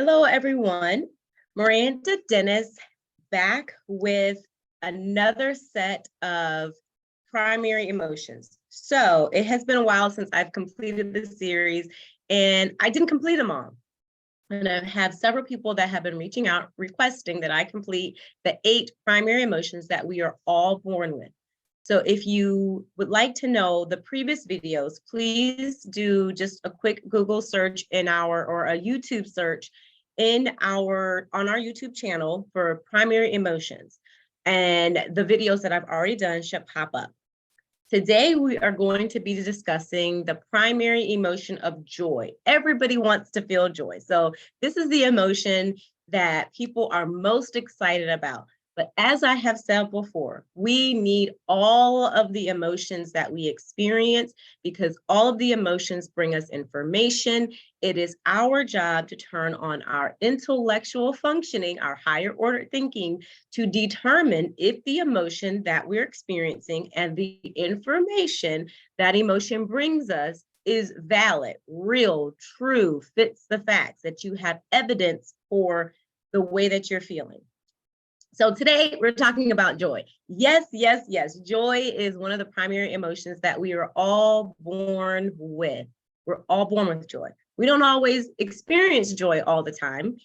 Hello, everyone. Miranda Dennis back with another set of primary emotions. So it has been a while since I've completed this series, and I didn't complete them all. And I've had several people that have been reaching out requesting that I complete the 8 primary emotions that we are all born with. So if you would like to know the previous videos, please do just a quick Google search or a YouTube search on our YouTube channel for primary emotions. And the videos that I've already done should pop up. Today, we are going to be discussing the primary emotion of joy. Everybody wants to feel joy. So this is the emotion that people are most excited about. But as I have said before, we need all of the emotions that we experience because all of the emotions bring us information. It is our job to turn on our intellectual functioning, our higher order thinking, to determine if the emotion that we're experiencing and the information that emotion brings us is valid, real, true, fits the facts, that you have evidence for the way that you're feeling. So today we're talking about joy. Yes, yes, yes. Joy is one of the primary emotions that we are all born with. We're all born with joy. We don't always experience joy all the time.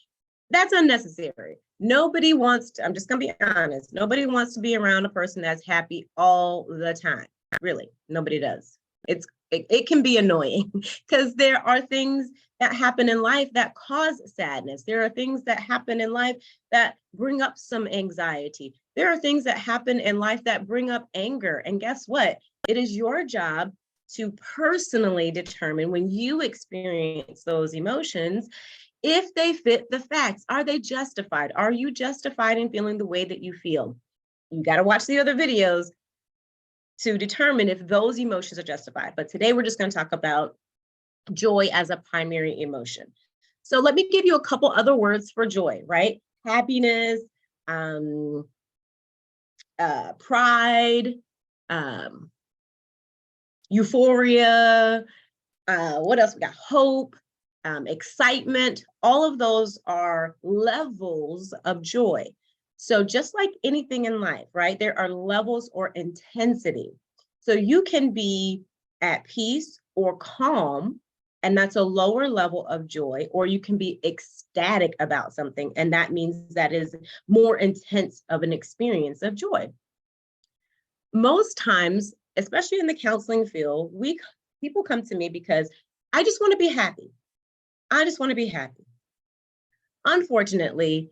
That's unnecessary. Nobody wants to, I'm just going to be honest, nobody wants to be around a person that's happy all the time. Really, nobody does. It can be annoying because there are things that happen in life that cause sadness. There are things that happen in life that bring up some anxiety. There are things that happen in life that bring up anger. And guess what? It is your job to personally determine when you experience those emotions if they fit the facts. Are they justified? Are you justified in feeling the way that you feel? You got to watch the other videos to determine if those emotions are justified. But today we're just going to talk about joy as a primary emotion. So let me give you a couple other words for joy, right? Happiness, pride, euphoria, what else we got? Hope, excitement. All of those are levels of joy. So just like anything in life, right? There are levels or intensity. So you can be at peace or calm, and that's a lower level of joy, or you can be ecstatic about something, and that means that is more intense of an experience of joy. Most times, especially in the counseling field, people come to me because I just want to be happy. I just want to be happy. Unfortunately,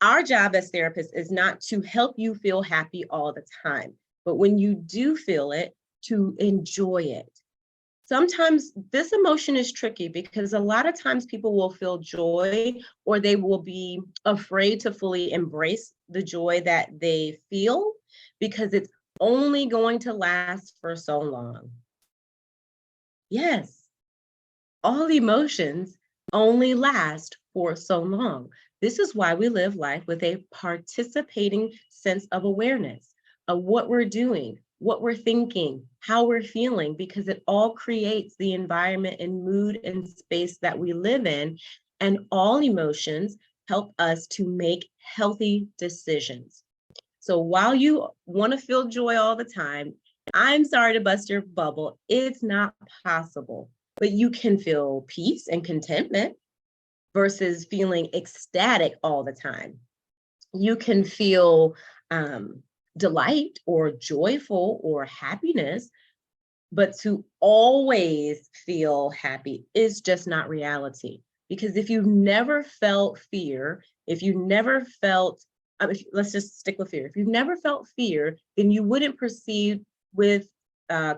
our job as therapists is not to help you feel happy all the time, but when you do feel it, to enjoy it. Sometimes this emotion is tricky because a lot of times people will feel joy or they will be afraid to fully embrace the joy that they feel because it's only going to last for so long. Yes, all emotions only last for so long. This is why we live life with a participating sense of awareness of what we're doing, what we're thinking, how we're feeling, because it all creates the environment and mood and space that we live in. And all emotions help us to make healthy decisions. So while you want to feel joy all the time, I'm sorry to bust your bubble. It's not possible, but you can feel peace and contentment versus feeling ecstatic all the time. You can feel delight or joyful or happiness, but to always feel happy is just not reality. Because if you've never felt fear, if you never felt, let's just stick with fear. If you've never felt fear, then you wouldn't proceed with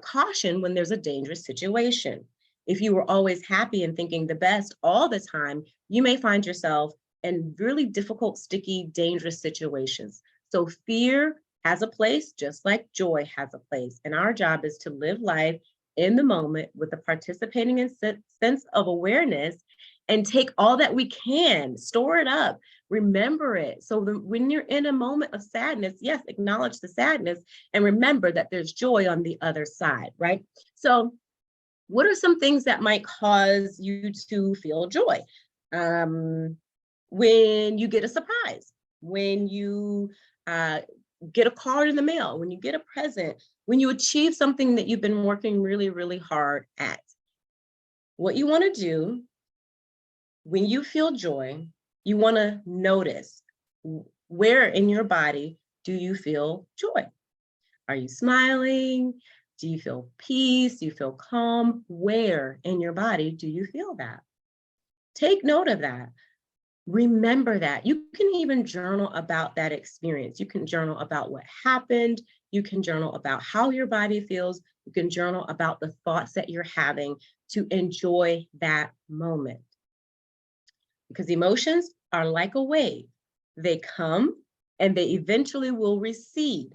caution when there's a dangerous situation. If you were always happy and thinking the best all the time, you may find yourself in really difficult, sticky, dangerous situations. So fear has a place, just like joy has a place. And our job is to live life in the moment with a participating sense of awareness and take all that we can, store it up, remember it. So when you're in a moment of sadness, yes, acknowledge the sadness and remember that there's joy on the other side, right? So what are some things that might cause you to feel joy? when you get a surprise, when you get a card in the mail, when you get a present, when you achieve something that you've been working really, really hard at. What you want to do when you feel joy, you want to notice where in your body do you feel joy? Are you smiling? Do you feel peace? Do you feel calm? Where in your body do you feel that? Take note of that. Remember that. You can even journal about that experience. You can journal about what happened. You can journal about how your body feels. You can journal about the thoughts that you're having to enjoy that moment. Because emotions are like a wave. They come and they eventually will recede.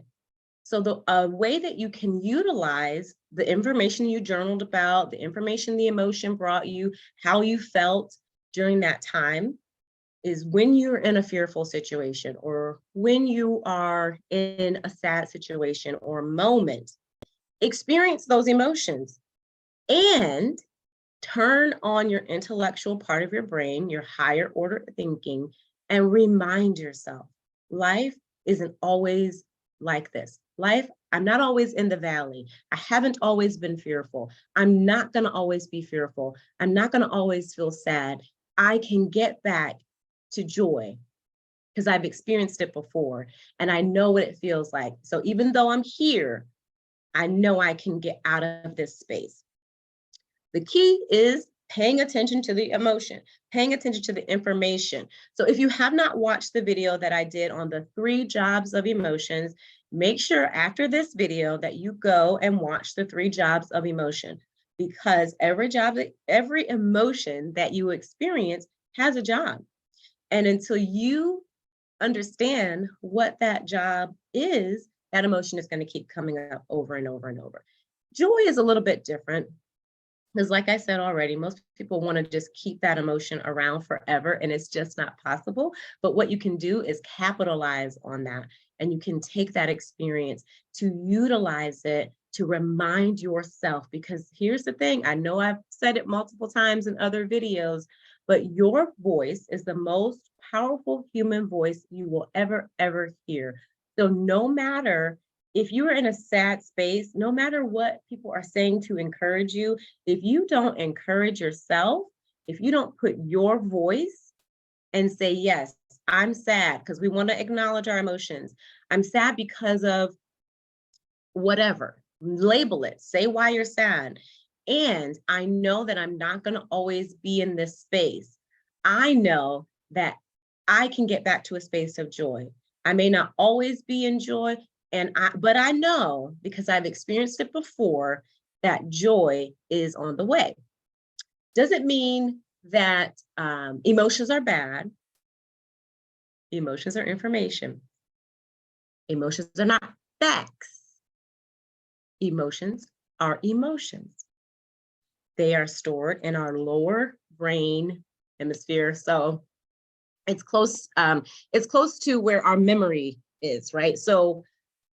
So the way that you can utilize the information you journaled about, the information the emotion brought you, how you felt during that time, is when you're in a fearful situation or when you are in a sad situation or moment, experience those emotions and turn on your intellectual part of your brain, your higher order thinking, and remind yourself, life isn't always like this. Life, I'm not always in the valley. I haven't always been fearful. I'm not going to always be fearful. I'm not going to always feel sad. I can get back to joy because I've experienced it before and I know what it feels like. So even though I'm here, I know I can get out of this space. The key is paying attention to the emotion, paying attention to the information. So if you have not watched the video that I did on the 3 jobs of emotions, make sure after this video that you go and watch the 3 jobs of emotion, because every emotion that you experience has a job. And until you understand what that job is, that emotion is going to keep coming up over and over and over. Joy is a little bit different. Because like I said already, most people want to just keep that emotion around forever, and it's just not possible. But what you can do is capitalize on that, and you can take that experience to utilize it to remind yourself. Because here's the thing, I know I've said it multiple times in other videos, but your voice is the most powerful human voice you will ever hear. So no matter if you are in a sad space, no matter what people are saying to encourage you, if you don't encourage yourself, if you don't put your voice and say, yes, I'm sad, because we want to acknowledge our emotions. I'm sad because of whatever, label it, say why you're sad. And I know that I'm not going to always be in this space. I know that I can get back to a space of joy. I may not always be in joy, but I know, because I've experienced it before, that joy is on the way. Doesn't mean that emotions are bad. Emotions are information. Emotions are not facts. Emotions are emotions. They are stored in our lower brain hemisphere. So it's close to where our memory is, right? So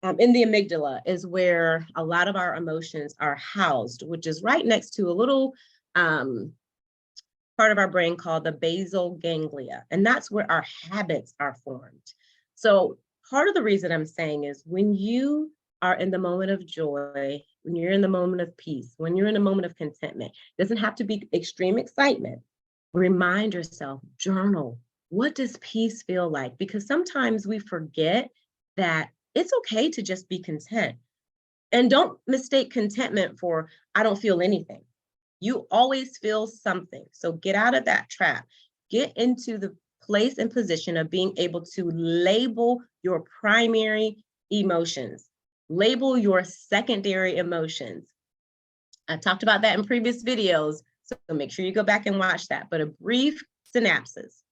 in the amygdala is where a lot of our emotions are housed, which is right next to a little part of our brain called the basal ganglia. And that's where our habits are formed. So part of the reason I'm saying is when you are in the moment of joy, when you're in the moment of peace, when you're in a moment of contentment, it doesn't have to be extreme excitement. Remind yourself, journal. What does peace feel like? Because sometimes we forget that it's okay to just be content. And don't mistake contentment for, I don't feel anything. You always feel something. So get out of that trap. Get into the place and position of being able to label your primary emotions, label your secondary emotions. I talked about that in previous videos, so make sure you go back and watch that. But a brief synopsis.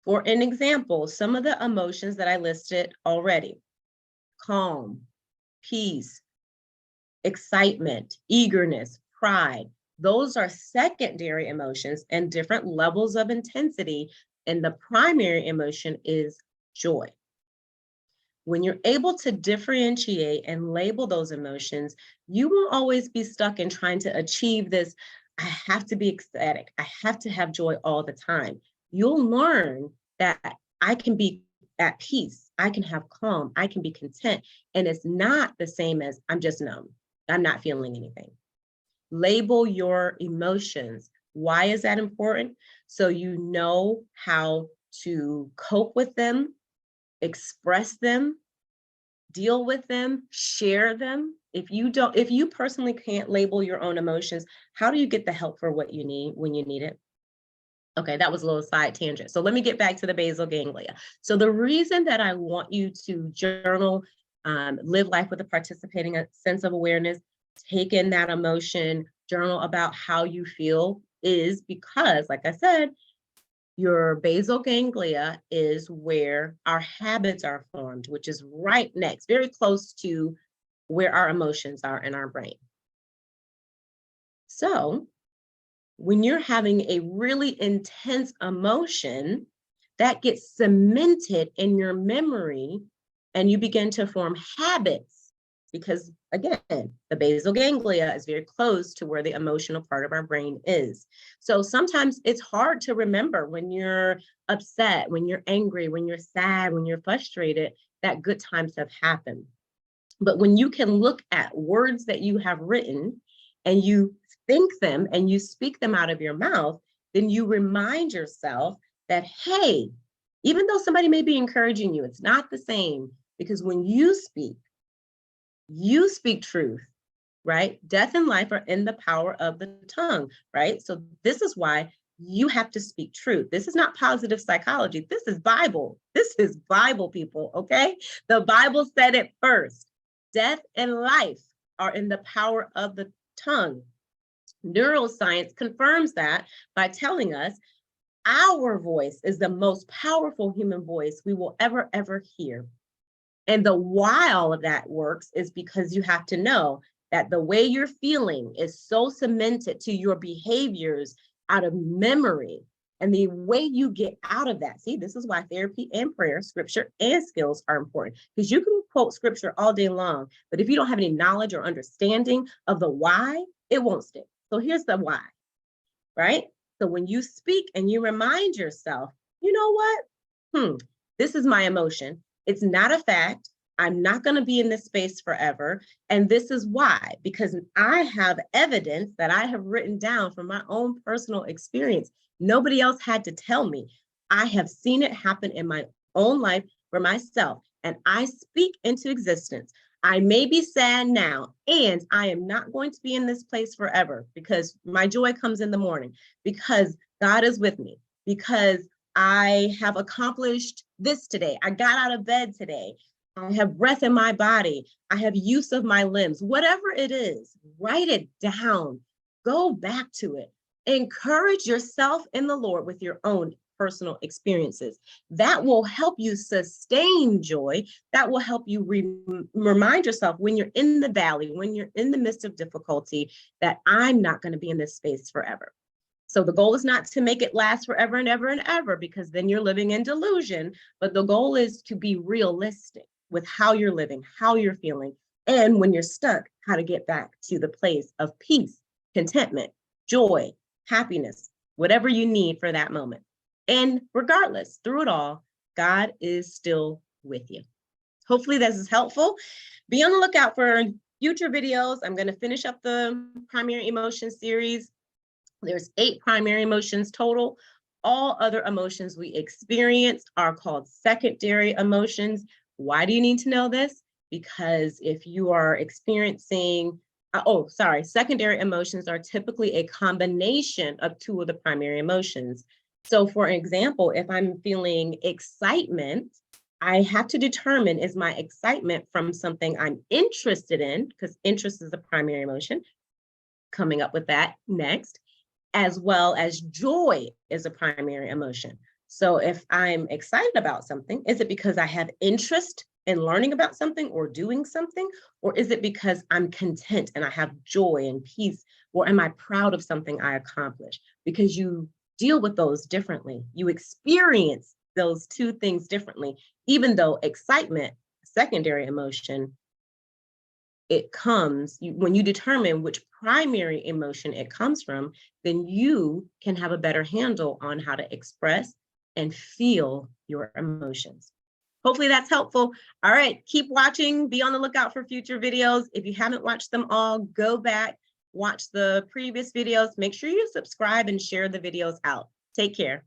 For an example, some of the emotions that I listed already: calm, peace, excitement, eagerness, pride. Those are secondary emotions and different levels of intensity, and the primary emotion is joy. When you're able to differentiate and label those emotions, you won't always be stuck in trying to achieve this, I have to be ecstatic, I have to have joy all the time. You'll learn that I can be at peace, I can have calm, I can be content. And it's not the same as I'm just numb, I'm not feeling anything. Label your emotions. Why is that important? So you know how to cope with them, express them, deal with them, share them. If you personally can't label your own emotions, how do you get the help for what you need when you need it? Okay, that was a little side tangent. So let me get back to the basal ganglia. So the reason that I want you to journal, live life with a participating sense of awareness, take in that emotion, journal about how you feel is because, like I said, your basal ganglia is where our habits are formed, which is right next, very close to where our emotions are in our brain. So when you're having a really intense emotion, that gets cemented in your memory and you begin to form habits because, again, the basal ganglia is very close to where the emotional part of our brain is. So sometimes it's hard to remember when you're upset, when you're angry, when you're sad, when you're frustrated, that good times have happened. But when you can look at words that you have written and you think them and you speak them out of your mouth, then you remind yourself that, hey, even though somebody may be encouraging you, it's not the same because when you speak truth, right? Death and life are in the power of the tongue, right? So this is why you have to speak truth. This is not positive psychology. This is Bible. This is Bible, people, okay? The Bible said it first. Death and life are in the power of the tongue. Neuroscience confirms that by telling us our voice is the most powerful human voice we will ever hear. And the while that works is because you have to know that the way you're feeling is so cemented to your behaviors out of memory. And the way you get out of that, see, this is why therapy and prayer, scripture and skills are important. Because you can quote scripture all day long, but if you don't have any knowledge or understanding of the why, it won't stick. So here's the why, right? So when you speak and you remind yourself, you know what? This is my emotion. It's not a fact. I'm not going to be in this space forever. And this is why, because I have evidence that I have written down from my own personal experience. Nobody else had to tell me. I have seen it happen in my own life for myself, and I speak into existence. I may be sad now, and I am not going to be in this place forever because my joy comes in the morning, because God is with me, because I have accomplished this today. I got out of bed today. I have breath in my body. I have use of my limbs. Whatever it is, write it down. Go back to it. Encourage yourself in the Lord with your own personal experiences. That will help you sustain joy. That will help you remind yourself when you're in the valley, when you're in the midst of difficulty, that I'm not going to be in this space forever. So the goal is not to make it last forever and ever and ever, because then you're living in delusion. But the goal is to be realistic with how you're living, how you're feeling, and when you're stuck, how to get back to the place of peace, contentment, joy, happiness, whatever you need for that moment. And regardless, through it all, God is still with you. Hopefully this is helpful. Be on the lookout for future videos. I'm going to finish up the primary emotion series. There's 8 primary emotions total. All other emotions we experience are called secondary emotions. Why do you need to know this? Because if you are experiencing, secondary emotions are typically a combination of 2 of the primary emotions. So for example, if I'm feeling excitement, I have to determine, is my excitement from something I'm interested in, because interest is a primary emotion, coming up with that next, as well as joy is a primary emotion. So if I'm excited about something, is it because I have interest in learning about something or doing something? Or is it because I'm content and I have joy and peace? Or am I proud of something I accomplished? Because you deal with those differently. You experience those 2 things differently, even though excitement, secondary emotion, it comes, when you determine which primary emotion it comes from, then you can have a better handle on how to express, and feel your emotions. Hopefully that's helpful. All right, keep watching. Be on the lookout for future videos. If you haven't watched them all, go back, watch the previous videos. Make sure you subscribe and share the videos out. Take care.